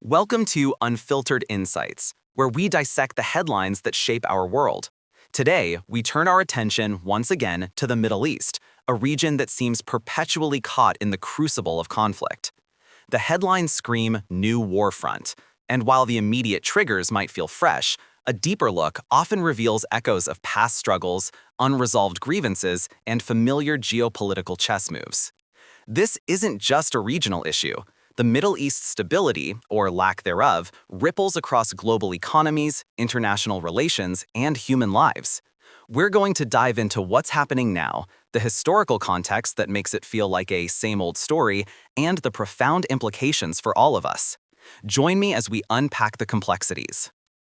Welcome to Unfiltered Insights, where we dissect the headlines that shape our world. Today, we turn our attention once again to the Middle East, a region that seems perpetually caught in the crucible of conflict. The headlines scream new war front, and while the immediate triggers might feel fresh, a deeper look often reveals echoes of past struggles, unresolved grievances, and familiar geopolitical chess moves. This isn't just a regional issue. The Middle East's stability, or lack thereof, ripples across global economies, international relations, and human lives. We're going to dive into what's happening now, the historical context that makes it feel like a same-old story, and the profound implications for all of us. Join me as we unpack the complexities.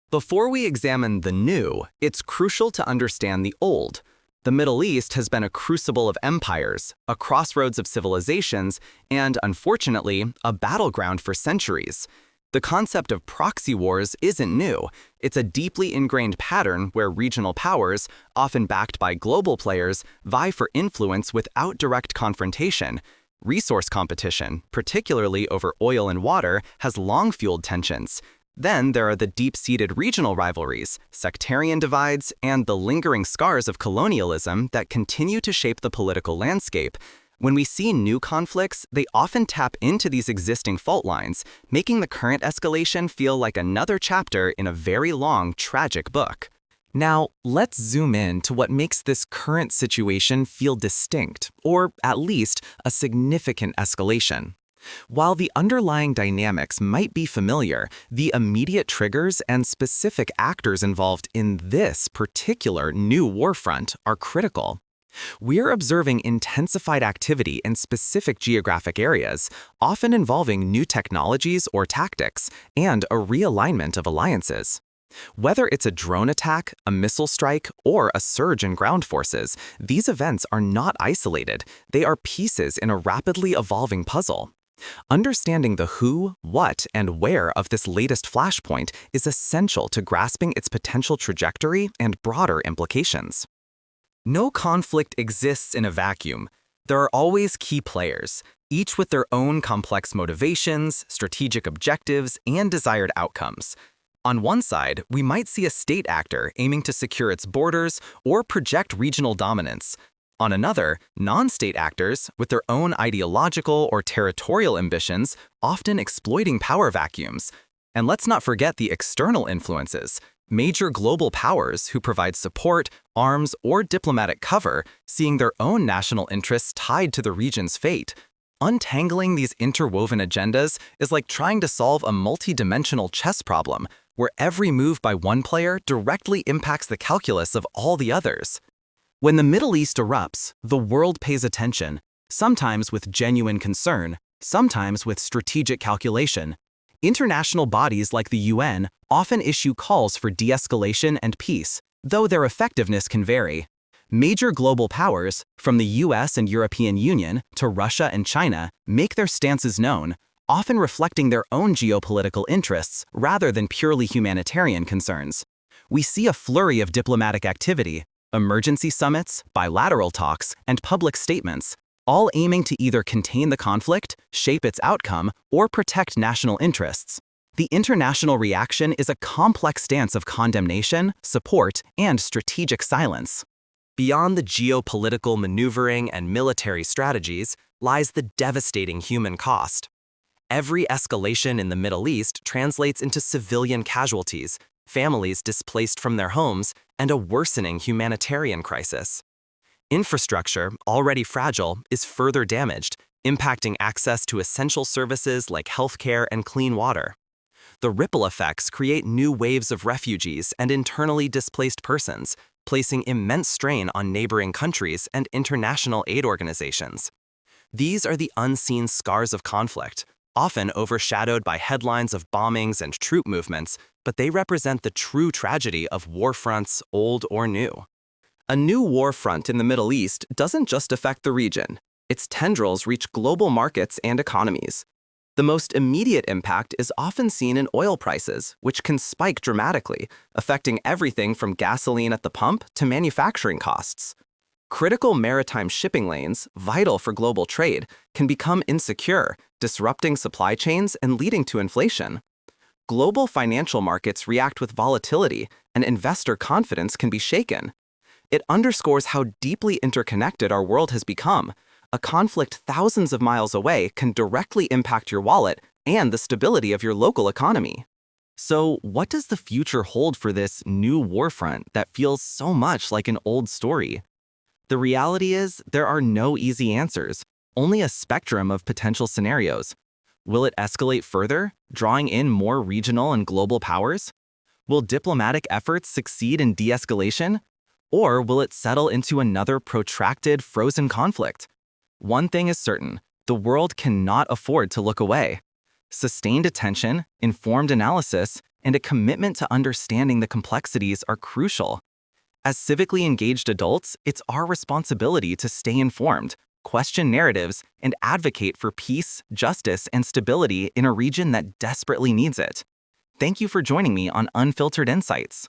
Before we examine the new, it's crucial to understand the old. The Middle East has been a crucible of empires, a crossroads of civilizations, and, unfortunately, a battleground for centuries. The concept of proxy wars isn't new. It's a deeply ingrained pattern where regional powers, often backed by global players, vie for influence without direct confrontation. Resource competition, particularly over oil and water, has long fueled tensions. Then there are the deep-seated regional rivalries, sectarian divides, and the lingering scars of colonialism that continue to shape the political landscape. When we see new conflicts, they often tap into these existing fault lines, making the current escalation feel like another chapter in a very long, tragic book. Now, let's zoom in to what makes this current situation feel distinct, or at least a significant escalation. While the underlying dynamics might be familiar, the immediate triggers and specific actors involved in this particular new war front are critical. We're observing intensified activity in specific geographic areas, often involving new technologies or tactics, and a realignment of alliances. Whether it's a drone attack, a missile strike, or a surge in ground forces, these events are not isolated. They are pieces in a rapidly evolving puzzle. Understanding the who, what, and where of this latest flashpoint is essential to grasping its potential trajectory and broader implications. No conflict exists in a vacuum. There are always key players, each with their own complex motivations, strategic objectives, and desired outcomes. On one side, we might see a state actor aiming to secure its borders or project regional dominance. On another, non-state actors, with their own ideological or territorial ambitions, often exploiting power vacuums. And let's not forget the external influences. Major global powers who provide support, arms, or diplomatic cover, seeing their own national interests tied to the region's fate. Untangling these interwoven agendas is like trying to solve a multi-dimensional chess problem, where every move by one player directly impacts the calculus of all the others. When the Middle East erupts, the world pays attention, sometimes with genuine concern, sometimes with strategic calculation. International bodies like the UN often issue calls for de-escalation and peace, though their effectiveness can vary. Major global powers, from the US and European Union to Russia and China, make their stances known, often reflecting their own geopolitical interests rather than purely humanitarian concerns. We see a flurry of diplomatic activity, emergency summits, bilateral talks, and public statements, all aiming to either contain the conflict, shape its outcome, or protect national interests. The international reaction is a complex dance of condemnation, support, and strategic silence. Beyond the geopolitical maneuvering and military strategies lies the devastating human cost. Every escalation in the Middle East translates into civilian casualties, families displaced from their homes, and a worsening humanitarian crisis. Infrastructure, already fragile, is further damaged, impacting access to essential services like healthcare and clean water. The ripple effects create new waves of refugees and internally displaced persons, placing immense strain on neighboring countries and international aid organizations. These are the unseen scars of conflict, often overshadowed by headlines of bombings and troop movements, but they represent the true tragedy of war fronts, old or new. A new war front in the Middle East doesn't just affect the region. Its tendrils reach global markets and economies. The most immediate impact is often seen in oil prices, which can spike dramatically, affecting everything from gasoline at the pump to manufacturing costs. Critical maritime shipping lanes, vital for global trade, can become insecure, disrupting supply chains and leading to inflation. Global financial markets react with volatility, and investor confidence can be shaken. It underscores how deeply interconnected our world has become. A conflict thousands of miles away can directly impact your wallet and the stability of your local economy. So, what does the future hold for this new warfront that feels so much like an old story? The reality is, there are no easy answers, only a spectrum of potential scenarios. Will it escalate further, drawing in more regional and global powers? Will diplomatic efforts succeed in de-escalation? Or will it settle into another protracted, frozen conflict? One thing is certain, the world cannot afford to look away. Sustained attention, informed analysis, and a commitment to understanding the complexities are crucial. As civically engaged adults, it's our responsibility to stay informed, question narratives, and advocate for peace, justice, and stability in a region that desperately needs it. Thank you for joining me on Unfiltered Insights.